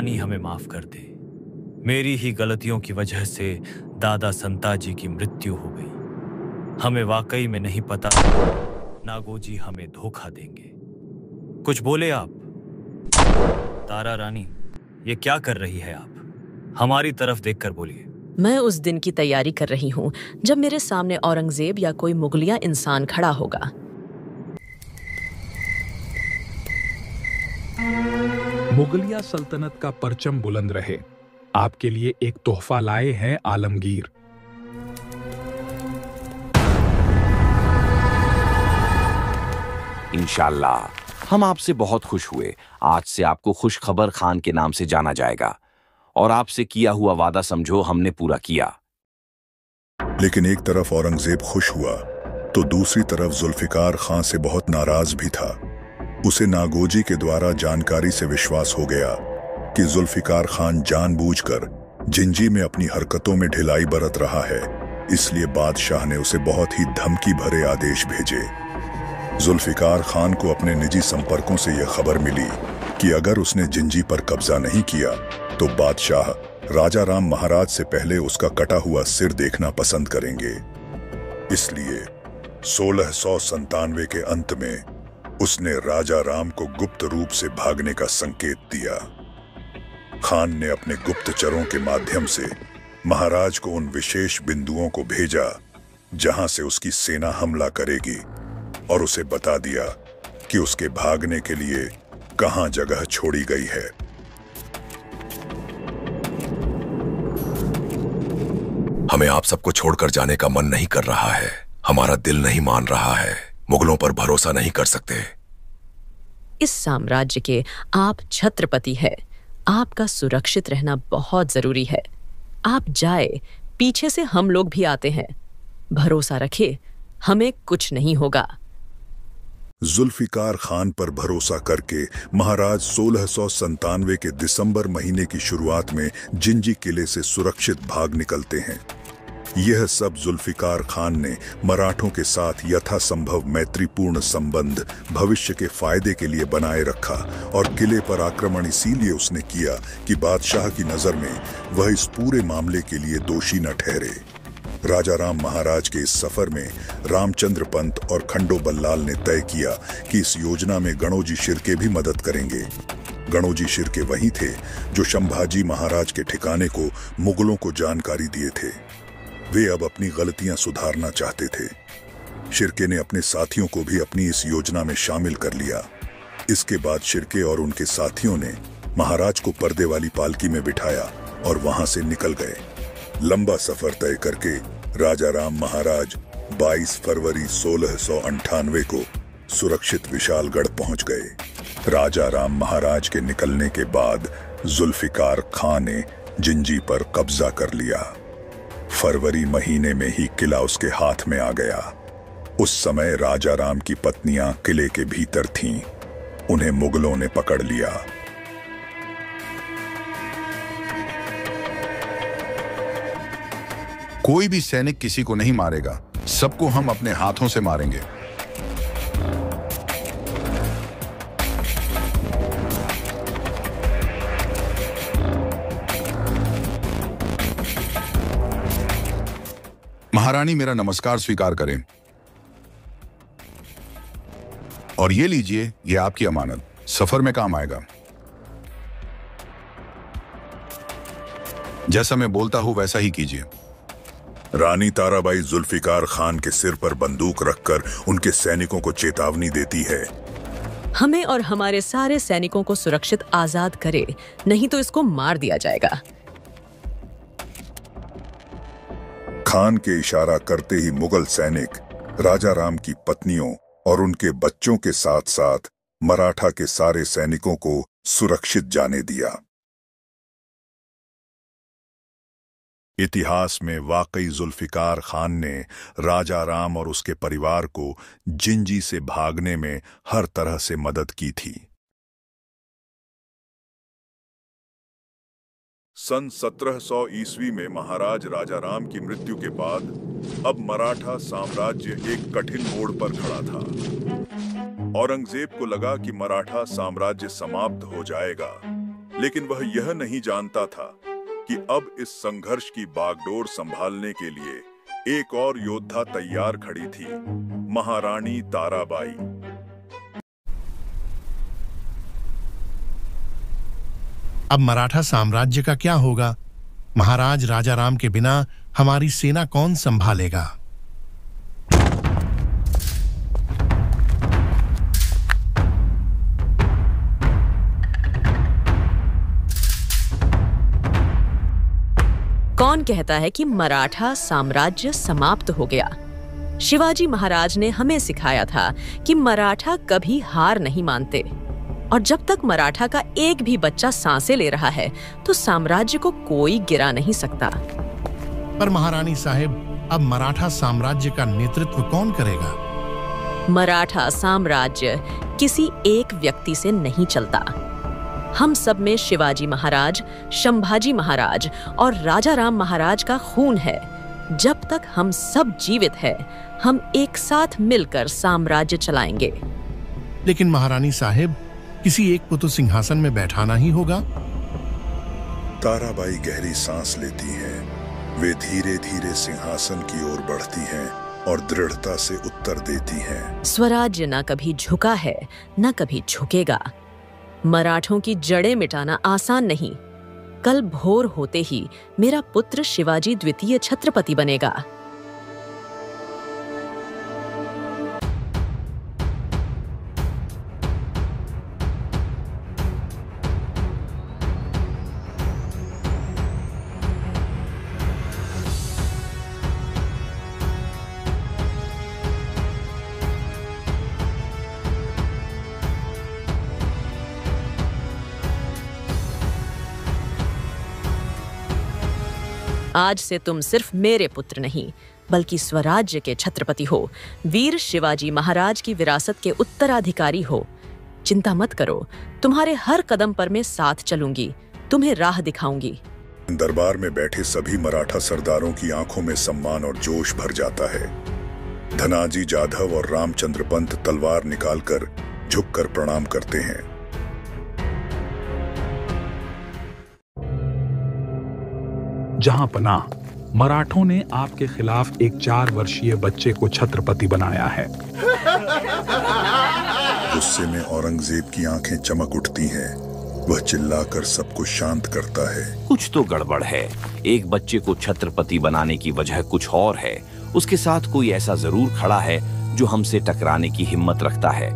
रानी हमें माफ कर दे। मेरी ही गलतियों की वजह से दादा संताजी की मृत्यु हो गई। हमें वाकई में नहीं पता नागोजी हमें धोखा देंगे। कुछ बोले आप? तारा रानी, ये क्या कर रही है आप? हमारी तरफ देखकर बोलिए। मैं उस दिन की तैयारी कर रही हूँ जब मेरे सामने औरंगजेब या कोई मुगलिया इंसान खड़ा होगा। मुगलिया सल्तनत का परचम बुलंद रहे। आपके लिए एक तोहफा लाए हैं आलमगीर। इंशाल्लाह हम आपसे बहुत खुश हुए। आज से आपको खुश खबर खान के नाम से जाना जाएगा और आपसे किया हुआ वादा समझो हमने पूरा किया। लेकिन एक तरफ औरंगजेब खुश हुआ तो दूसरी तरफ जुल्फिकार खान से बहुत नाराज भी था। उसे नागोजी के द्वारा जानकारी से विश्वास हो गया कि जुल्फिकार खान जानबूझकर जिंजी में अपनी हरकतों में ढिलाई बरत रहा है। इसलिए बादशाह ने उसे बहुत ही धमकी भरे आदेश भेजे। जुल्फिकार खान को अपने निजी संपर्कों से यह खबर मिली कि अगर उसने जिंजी पर कब्जा नहीं किया तो बादशाह राजा राम महाराज से पहले उसका कटा हुआ सिर देखना पसंद करेंगे। इसलिए 1697 के अंत में उसने राजा राम को गुप्त रूप से भागने का संकेत दिया। खान ने अपने गुप्तचरों के माध्यम से महाराज को उन विशेष बिंदुओं को भेजा जहां से उसकी सेना हमला करेगी और उसे बता दिया कि उसके भागने के लिए कहां जगह छोड़ी गई है। हमें आप सबको छोड़कर जाने का मन नहीं कर रहा है। हमारा दिल नहीं मान रहा है। मुगलों पर भरोसा नहीं कर सकते। इस साम्राज्य के आप छत्रपति है। आपका सुरक्षित रहना बहुत जरूरी है। आप जाए, पीछे से हम लोग भी आते हैं। भरोसा रखे, हमें कुछ नहीं होगा। जुल्फिकार खान पर भरोसा करके महाराज 1697 के दिसंबर महीने की शुरुआत में जिंजी किले से सुरक्षित भाग निकलते हैं। यह सब जुल्फिकार खान ने मराठों के साथ यथासंभव मैत्रीपूर्ण संबंध भविष्य के फायदे के लिए बनाए रखा और किले पर आक्रमण इसीलिए उसने किया कि बादशाह की नजर में वह इस पूरे मामले के लिए दोषी न ठहरे। राजा राम महाराज के इस सफर में रामचंद्र पंत और खंडो बल्लाल ने तय किया कि इस योजना में गणोजी शिर्के भी मदद करेंगे। गणोजी शिर्के वही थे जो संभाजी महाराज के ठिकाने को मुगलों को जानकारी दिए थे। वे अब अपनी गलतियां सुधारना चाहते थे। शिर्के ने अपने साथियों को भी अपनी इस योजना में शामिल कर लिया। इसके बाद शिर्के और उनके साथियों ने महाराज को पर्दे वाली पालकी में बिठाया और वहां से निकल गए। लंबा सफर तय करके राजा राम महाराज 22 फरवरी 1698 को सुरक्षित विशालगढ़ पहुंच गए। राजा राम महाराज के निकलने के बाद जुल्फिकार खान ने जिंजी पर कब्जा कर लिया। फरवरी महीने में ही किला उसके हाथ में आ गया। उस समय राजा राम की पत्नियां किले के भीतर थीं। उन्हें मुगलों ने पकड़ लिया। कोई भी सैनिक किसी को नहीं मारेगा। सबको हम अपने हाथों से मारेंगे। महारानी, मेरा नमस्कार स्वीकार करें। और ये लीजिए, ये आपकी अमानत, सफर में काम आएगा। जैसा मैं बोलता हूं वैसा ही कीजिए। रानी ताराबाई जुल्फिकार खान के सिर पर बंदूक रखकर उनके सैनिकों को चेतावनी देती है। हमें और हमारे सारे सैनिकों को सुरक्षित आजाद करे, नहीं तो इसको मार दिया जाएगा। खान के इशारा करते ही मुगल सैनिक राजा राम की पत्नियों और उनके बच्चों के साथ साथ मराठा के सारे सैनिकों को सुरक्षित जाने दिया। इतिहास में वाकई जुल्फिकार खान ने राजा राम और उसके परिवार को जिंजी से भागने में हर तरह से मदद की थी। सन 1700 ईस्वी में महाराज राजा राम की मृत्यु के बाद अब मराठा साम्राज्य एक कठिन मोड़ पर खड़ा था। औरंगजेब को लगा कि मराठा साम्राज्य समाप्त हो जाएगा, लेकिन वह यह नहीं जानता था कि अब इस संघर्ष की बागडोर संभालने के लिए एक और योद्धा तैयार खड़ी थी, महारानी ताराबाई। अब मराठा साम्राज्य का क्या होगा? महाराज राजाराम के बिना हमारी सेना कौन संभालेगा? कौन कहता है कि मराठा साम्राज्य समाप्त हो गया? शिवाजी महाराज ने हमें सिखाया था कि मराठा कभी हार नहीं मानते, और जब तक मराठा का एक भी बच्चा सांसें ले रहा है तो साम्राज्य को कोई गिरा नहीं सकता। पर महारानी साहिब, अब मराठा साम्राज्य का नेतृत्व कौन करेगा? मराठा साम्राज्य किसी एक व्यक्ति से नहीं चलता। हम सब में शिवाजी महाराज, संभाजी महाराज और राजाराम महाराज का खून है। जब तक हम सब जीवित हैं, हम एक साथ मिलकर साम्राज्य चलाएंगे। लेकिन महारानी साहिब, किसी एक को तो सिंहासन में बैठाना ही होगा। ताराबाई गहरी सांस लेती हैं। वे धीरे धीरे सिंहासन की ओर बढ़ती हैं और दृढ़ता से उत्तर देती हैं। स्वराज्य न कभी झुका है, न कभी झुकेगा। मराठों की जड़ें मिटाना आसान नहीं। कल भोर होते ही मेरा पुत्र शिवाजी द्वितीय छत्रपति बनेगा। आज से तुम सिर्फ मेरे पुत्र नहीं, बल्कि स्वराज्य के छत्रपति हो, वीर शिवाजी महाराज की विरासत के उत्तराधिकारी हो। चिंता मत करो, तुम्हारे हर कदम पर मैं साथ चलूंगी, तुम्हें राह दिखाऊंगी। दरबार में बैठे सभी मराठा सरदारों की आंखों में सम्मान और जोश भर जाता है। धनाजी जाधव और रामचंद्र पंत तलवार निकालकर झुककर प्रणाम करते हैं। जहां पना, मराठों ने आपके खिलाफ एक 4 वर्षीय बच्चे को छत्रपति बनाया है। गुस्से में औरंगजेब की आंखें चमक उठती हैं। वह चिल्लाकर सबको शांत करता है। कुछ तो गड़बड़ है। एक बच्चे को छत्रपति बनाने की वजह कुछ और है। उसके साथ कोई ऐसा जरूर खड़ा है जो हमसे टकराने की हिम्मत रखता है।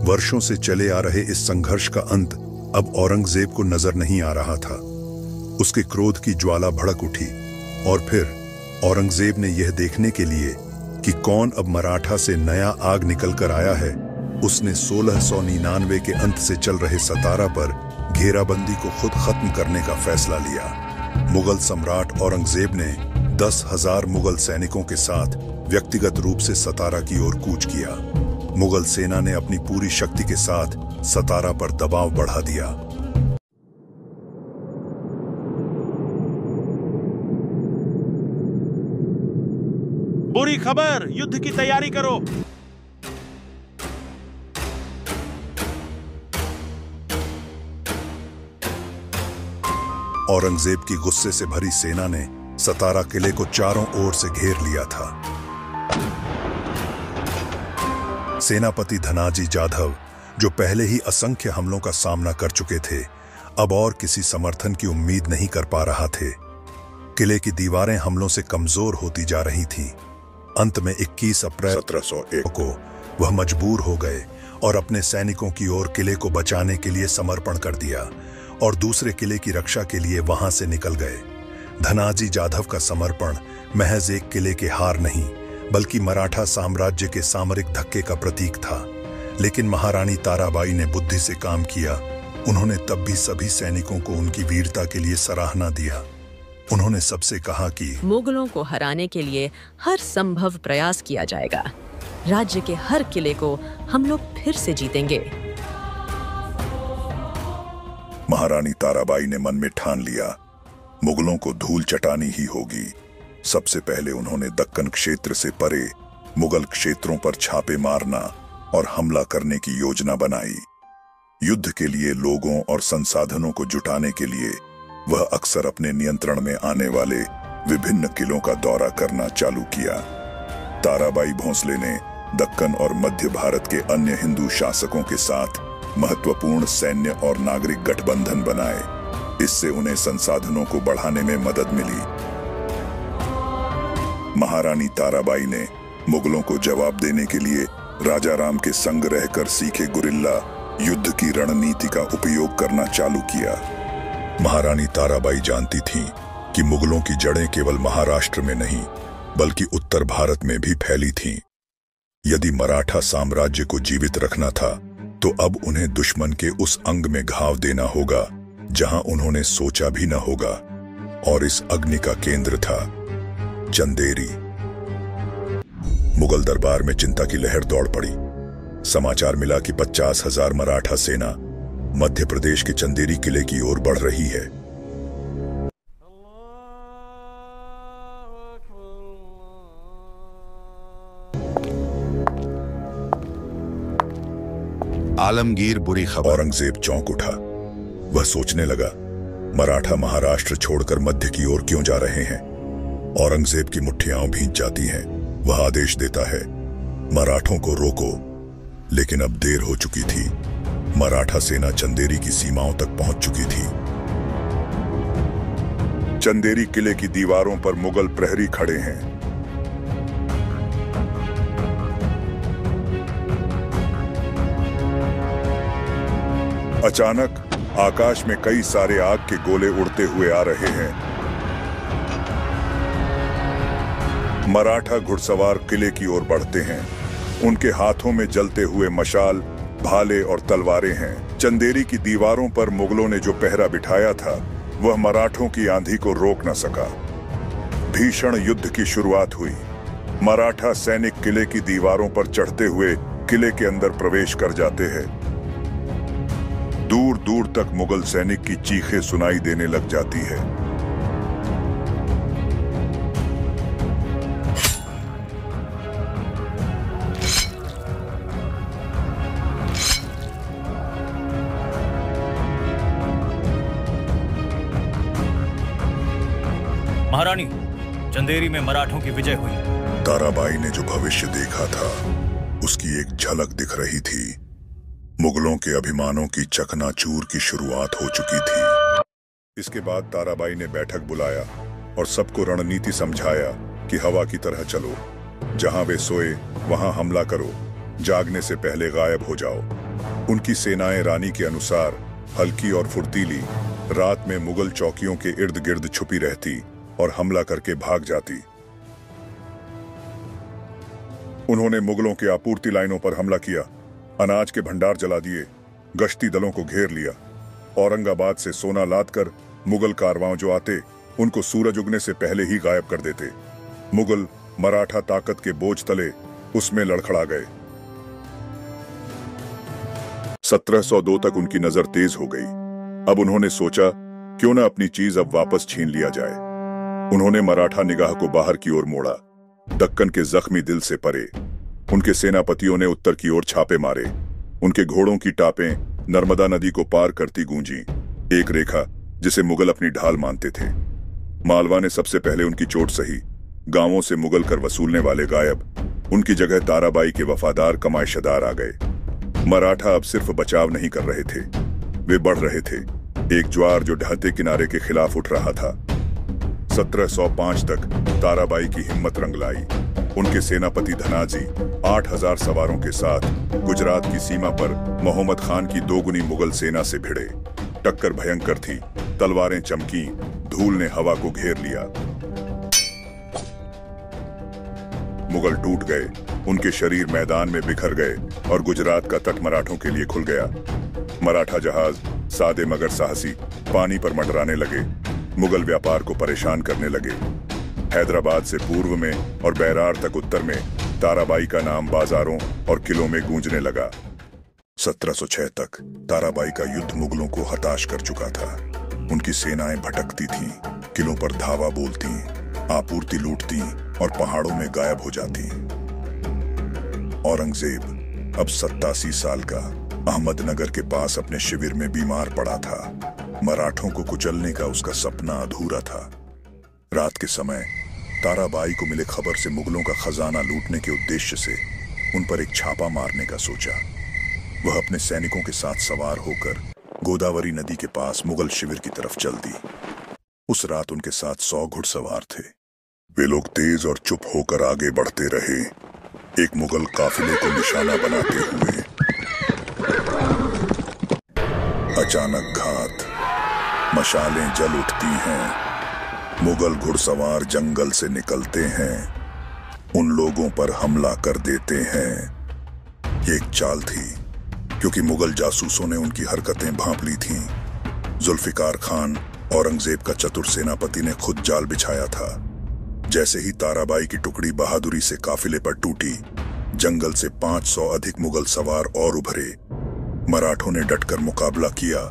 वर्षों से चले आ रहे इस संघर्ष का अंत अब औरंगजेब को नजर नहीं आ रहा था। उसके क्रोध की ज्वाला भड़क उठी और फिर औरंगजेब ने यह देखने के लिए कि कौन अब मराठा से नया आग निकल कर आया है, उसने 1699 के अंत से चल रहे सतारा पर घेराबंदी को खुद खत्म करने का फैसला लिया। मुगल सम्राट औरंगजेब ने 10,000 मुगल सैनिकों के साथ व्यक्तिगत रूप से सतारा की ओर कूच किया। मुगल सेना ने अपनी पूरी शक्ति के साथ सतारा पर दबाव बढ़ा दिया। बुरी खबर, युद्ध की तैयारी करो। औरंगजेब की गुस्से से भरी सेना ने सतारा किले को चारों ओर से घेर लिया था। सेनापति धनाजी जाधव, जो पहले ही असंख्य हमलों का सामना कर चुके थे, अब और किसी समर्थन की उम्मीद नहीं कर पा रहा थे। किले की दीवारें हमलों से कमजोर होती जा रही थीं। अंत में 21 अप्रैल 1701 को वह मजबूर हो गए और अपने सैनिकों की ओर किले को बचाने के लिए समर्पण कर दिया और दूसरे किले की रक्षा के लिए वहां से निकल गए। धनाजी जाधव का समर्पण महज एक किले के हार नहीं, बल्कि मराठा साम्राज्य के सामरिक धक्के का प्रतीक था। लेकिन महारानी ताराबाई ने बुद्धि से काम किया। उन्होंने तब भी सभी सैनिकों को उनकी वीरता के लिए सराहना दिया। उन्होंने सबसे कहा कि मुगलों को हराने के लिए हर संभव प्रयास किया जाएगा। राज्य के हर किले को हम लोग फिर से जीतेंगे। महारानी ताराबाई ने मन में ठान लिया, मुगलों को धूल चटानी ही होगी। सबसे पहले उन्होंने दक्कन क्षेत्र से परे मुगल क्षेत्रों पर छापे मारना और हमला करने की योजना बनाई। युद्ध के लिए लोगों और संसाधनों को जुटाने के लिए वह अक्सर अपने नियंत्रण में आने वाले विभिन्न किलों का दौरा करना चालू किया। ताराबाई भोंसले ने दक्कन और मध्य भारत के अन्य हिंदू शासकों के साथ महत्वपूर्ण सैन्य और नागरिक गठबंधन बनाए। इससे उन्हें संसाधनों को बढ़ाने में मदद मिली। महारानी ताराबाई ने मुगलों को जवाब देने के लिए राजाराम के संग रहकर सीखे गुरिल्ला युद्ध की रणनीति का उपयोग करना चालू किया। महारानी ताराबाई जानती थीं कि मुगलों की जड़ें केवल महाराष्ट्र में नहीं बल्कि उत्तर भारत में भी फैली थीं। यदि मराठा साम्राज्य को जीवित रखना था तो अब उन्हें दुश्मन के उस अंग में घाव देना होगा जहां उन्होंने सोचा भी न होगा, और इस अग्नि का केंद्र था चंदेरी। मुगल दरबार में चिंता की लहर दौड़ पड़ी। समाचार मिला कि 50,000 मराठा सेना मध्य प्रदेश के चंदेरी किले की ओर बढ़ रही है। आलमगीर बुरी खबर। औरंगजेब चौंक उठा। वह सोचने लगा, मराठा महाराष्ट्र छोड़कर मध्य की ओर क्यों जा रहे हैं? औरंगजेब की मुट्ठियां भींच जाती हैं। वह आदेश देता है, मराठों को रोको। लेकिन अब देर हो चुकी थी। मराठा सेना चंदेरी की सीमाओं तक पहुंच चुकी थी। चंदेरी किले की दीवारों पर मुगल प्रहरी खड़े हैं। अचानक आकाश में कई सारे आग के गोले उड़ते हुए आ रहे हैं। मराठा घुड़सवार किले की ओर बढ़ते हैं। उनके हाथों में जलते हुए मशाल, भाले और तलवारें हैं। चंदेरी की दीवारों पर मुगलों ने जो पहरा बिठाया था वह मराठों की आंधी को रोक न सका। भीषण युद्ध की शुरुआत हुई। मराठा सैनिक किले की दीवारों पर चढ़ते हुए किले के अंदर प्रवेश कर जाते हैं। दूर दूर तक मुगल सैनिक की चीखें सुनाई देने लग जाती है। महारानी, चंदेरी में मराठों की विजय हुई। ताराबाई ने जो भविष्य देखा था उसकी एक झलक दिख रही थी। मुगलों के अभिमानों की चकनाचूर की शुरुआत हो चुकी थी। इसके बाद ताराबाई ने बैठक बुलाया और सबको रणनीति समझाया कि हवा की तरह चलो। जहां वे सोए वहां हमला करो, जागने से पहले गायब हो जाओ। उनकी सेनाएं रानी के अनुसार हल्की और फुर्तीली रात में मुगल चौकियों के इर्द गिर्द छुपी रहती और हमला करके भाग जाती। उन्होंने मुगलों के आपूर्ति लाइनों पर हमला किया, अनाज के भंडार जला दिए, गश्ती दलों को घेर लिया। औरंगाबाद से सोना लादकर मुगल कारवां जो आते उनको सूरज उगने से पहले ही गायब कर देते। मुगल मराठा ताकत के बोझ तले उसमें लड़खड़ा गए। 1702 तक उनकी नजर तेज हो गई। अब उन्होंने सोचा, क्यों न अपनी चीज अब वापस छीन लिया जाए। उन्होंने मराठा निगाह को बाहर की ओर मोड़ा। दक्कन के जख्मी दिल से परे उनके सेनापतियों ने उत्तर की ओर छापे मारे। उनके घोड़ों की टापें नर्मदा नदी को पार करती गूंजी, एक रेखा जिसे मुगल अपनी ढाल मानते थे। मालवा ने सबसे पहले उनकी चोट सही। गांवों से मुगल कर वसूलने वाले गायब। उनकी जगह ताराबाई के वफादार कमाईशदार आ गए। मराठा अब सिर्फ बचाव नहीं कर रहे थे, वे बढ़ रहे थे। एक ज्वार जो ढहते किनारे के खिलाफ उठ रहा था। 1705 तक ताराबाई की हिम्मत रंग लाई। उनके सेनापति धनाजी 8,000 सवारों के साथ गुजरात की सीमा पर मोहम्मद खान की दोगुनी मुगल सेना से भिड़े। टक्कर भयंकर थी, तलवारें चमकी, धूल ने हवा को घेर लिया। मुगल टूट गए, उनके शरीर मैदान में बिखर गए और गुजरात का तट मराठों के लिए खुल गया। मराठा जहाज सादे मगर साहसी पानी पर मंडराने लगे, मुगल व्यापार को परेशान करने लगे। हैदराबाद से पूर्व में और बैरार तक उत्तर में ताराबाई का नाम बाजारों और किलों में गूंजने लगा। 1706 तक ताराबाई का युद्ध मुगलों को हताश कर चुका था। उनकी सेनाएं भटकती थीं, किलों पर धावा बोलती, आपूर्ति लूटती और पहाड़ों में गायब हो जाती। औरंगजेब अब 87 साल का अहमदनगर के पास अपने शिविर में बीमार पड़ा था। मराठों को कुचलने का उसका सपना अधूरा था। रात के समय ताराबाई को मिले खबर से मुगलों का खजाना लूटने के उद्देश्य से उन पर एक छापा मारने का सोचा। वह अपने सैनिकों के साथ सवार होकर गोदावरी नदी के पास मुगल शिविर की तरफ चल दी। उस रात उनके साथ 100 घुड़सवार थे। वे लोग तेज और चुप होकर आगे बढ़ते रहे, एक मुगल काफिले को निशाना बनाते हुए। अचानक घात, मशालें जल उठती हैं। मुगल घुड़सवार जंगल से निकलते हैं, उन लोगों पर हमला कर देते हैं। ये एक चाल थी, क्योंकि मुगल जासूसों ने उनकी हरकतें भांप ली थीं। जुल्फिकार खान औरंगजेब का चतुर सेनापति ने खुद जाल बिछाया था। जैसे ही ताराबाई की टुकड़ी बहादुरी से काफिले पर टूटी, जंगल से 500 अधिक मुगल सवार और उभरे। मराठों ने डटकर मुकाबला किया,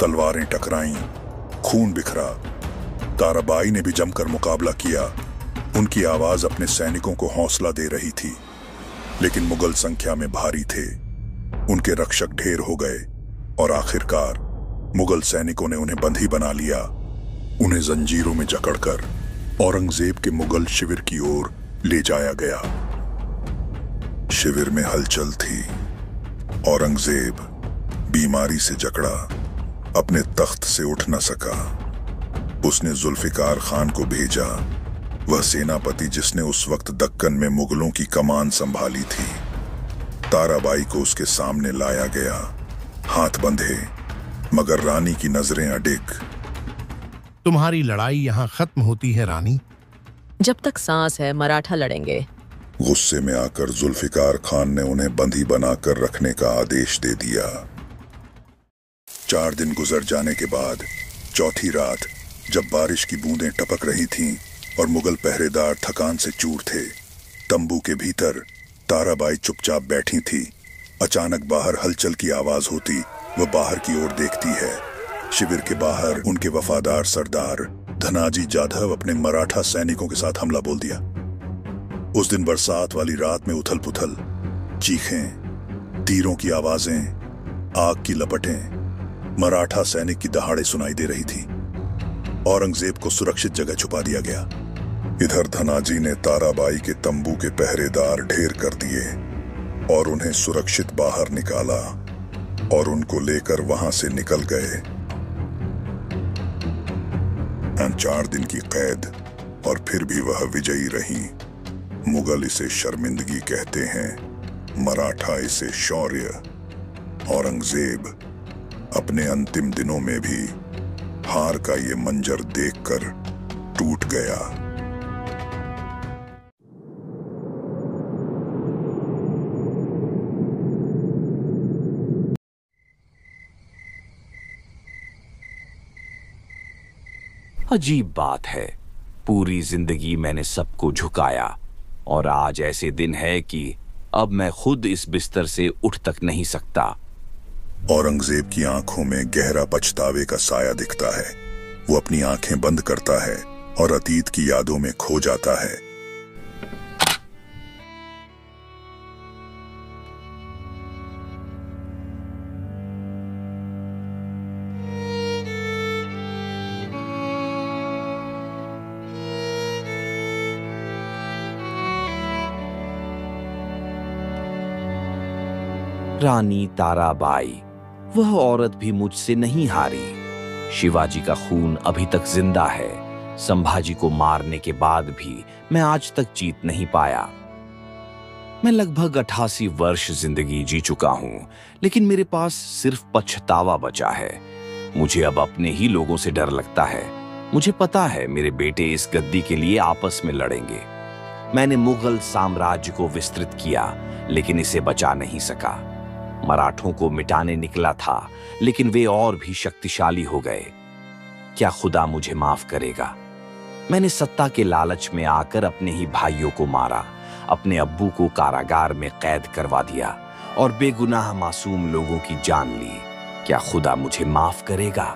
तलवारें टकराईं, खून बिखरा। ताराबाई ने भी जमकर मुकाबला किया। उनकी आवाज अपने सैनिकों को हौसला दे रही थी, लेकिन मुगल संख्या में भारी थे। उनके रक्षक ढेर हो गए और आखिरकार मुगल सैनिकों ने उन्हें बंदी बना लिया। उन्हें जंजीरों में जकड़कर औरंगजेब के मुगल शिविर की ओर ले जाया गया। शिविर में हलचल थी। औरंगजेब बीमारी से जकड़ा अपने तख्त से उठ न सका। उसने जुल्फिकार खान को भेजा, वह सेनापति जिसने उस वक्त दक्कन में मुगलों की कमान संभाली थी। ताराबाई को उसके सामने लाया गया, हाथ बंधे, मगर रानी की नजरें अडिग। तुम्हारी लड़ाई यहाँ खत्म होती है रानी? जब तक सांस है मराठा लड़ेंगे। गुस्से में आकर जुल्फिकार खान ने उन्हें बंदी बनाकर रखने का आदेश दे दिया। 4 दिन गुजर जाने के बाद चौथी रात, जब बारिश की बूंदें टपक रही थीं और मुगल पहरेदार थकान से चूर थे, तंबू के भीतर ताराबाई चुपचाप बैठी थी। अचानक बाहर हलचल की आवाज होती। वह बाहर की ओर देखती है। शिविर के बाहर उनके वफादार सरदार धनाजी जाधव अपने मराठा सैनिकों के साथ हमला बोल दिया। उस दिन बरसात वाली रात में उथल पुथल, चीखें, तीरों की आवाजें, आग की लपटें, मराठा सैनिक की दहाड़े सुनाई दे रही थी। औरंगजेब को सुरक्षित जगह छुपा दिया गया। इधर धनाजी ने ताराबाई के तंबू के पहरेदार ढेर कर दिए और उन्हें सुरक्षित बाहर निकाला और उनको लेकर वहां से निकल गए। 4 दिन की कैद और फिर भी वह विजयी रही। मुगल इसे शर्मिंदगी कहते हैं, मराठा इसे शौर्य। औरंगजेब अपने अंतिम दिनों में भी हार का ये मंजर देखकर टूट गया। अजीब बात है, पूरी जिंदगी मैंने सबको झुकाया और आज ऐसे दिन है कि अब मैं खुद इस बिस्तर से उठ तक नहीं सकता। औरंगजेब की आंखों में गहरा पछतावे का साया दिखता है। वो अपनी आंखें बंद करता है और अतीत की यादों में खो जाता है। रानी ताराबाई, वह औरत भी मुझसे नहीं हारी। शिवाजी का खून अभी तक जिंदा है। संभाजी को मारने के बाद भी मैं आज तक जीत नहीं पाया। मैं लगभग 88 वर्ष जिंदगी जी चुका हूं, लेकिन मेरे पास सिर्फ पछतावा बचा है। मुझे अब अपने ही लोगों से डर लगता है। मुझे पता है मेरे बेटे इस गद्दी के लिए आपस में लड़ेंगे। मैंने मुगल साम्राज्य को विस्तृत किया, लेकिन इसे बचा नहीं सका। मराठों को मिटाने निकला था, लेकिन वे और भी शक्तिशाली हो गए। क्या खुदा मुझे माफ करेगा? मैंने सत्ता के लालच में आकर अपने ही भाइयों को मारा, अपने अब्बू को कारागार में कैद करवा दिया और बेगुनाह मासूम लोगों की जान ली। क्या खुदा मुझे माफ करेगा?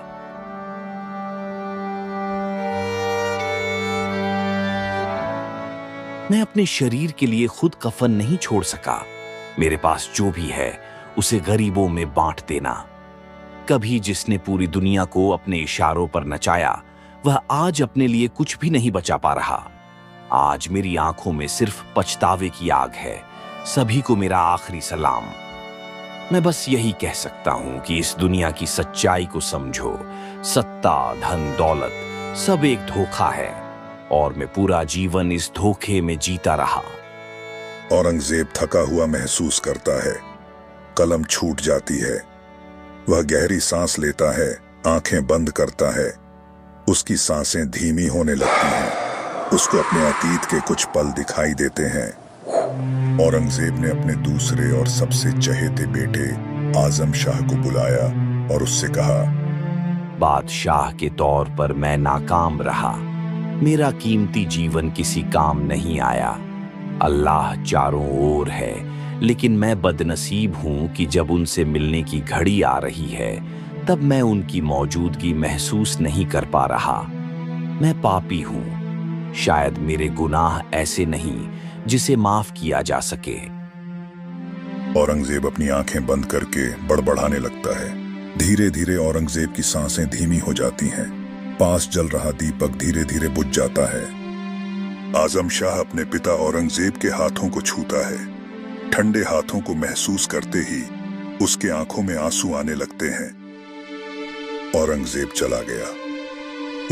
मैं अपने शरीर के लिए खुद कफन नहीं छोड़ सका। मेरे पास जो भी है उसे गरीबों में बांट देना। कभी जिसने पूरी दुनिया को अपने इशारों पर नचाया, वह आज अपने लिए कुछ भी नहीं बचा पा रहा। आज मेरी आंखों में सिर्फ पछतावे की आग है। सभी को मेरा आखिरी सलाम। मैं बस यही कह सकता हूं कि इस दुनिया की सच्चाई को समझो। सत्ता, धन, दौलत सब एक धोखा है और मैं पूरा जीवन इस धोखे में जीता रहा। औरंगजेब थका हुआ महसूस करता है। कलम छूट जाती है। वह गहरी सांस लेता है, आंखें बंद करता है। उसकी सांसें धीमी होने लगती हैं। उसको अपने अतीत के कुछ पल दिखाई देते हैं। औरंगजेब ने अपने दूसरे और सबसे चहेते बेटे आजम शाह को बुलाया और उससे कहा, बादशाह के तौर पर मैं नाकाम रहा। मेरा कीमती जीवन किसी काम नहीं आया। अल्लाह चारों ओर है, लेकिन मैं बदनसीब हूं कि जब उनसे मिलने की घड़ी आ रही है, तब मैं उनकी मौजूदगी महसूस नहीं कर पा रहा। मैं पापी हूं। शायद मेरे गुनाह ऐसे नहीं जिसे माफ किया जा सके। औरंगजेब अपनी आंखें बंद करके बड़बड़ाने लगता है। धीरे धीरे औरंगजेब की सांसें धीमी हो जाती हैं। पास जल रहा दीपक धीरे धीरे बुझ जाता है। आजम शाह अपने पिता औरंगजेब के हाथों को छूता है। ठंडे हाथों को महसूस करते ही उसके आंखों में आंसू आने लगते हैं। औरंगजेब चला गया।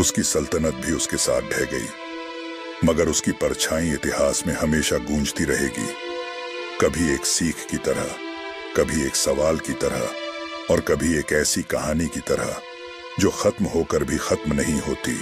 उसकी सल्तनत भी उसके साथ ढह गई, मगर उसकी परछाई इतिहास में हमेशा गूंजती रहेगी। कभी एक सीख की तरह, कभी एक सवाल की तरह और कभी एक ऐसी कहानी की तरह जो खत्म होकर भी खत्म नहीं होती।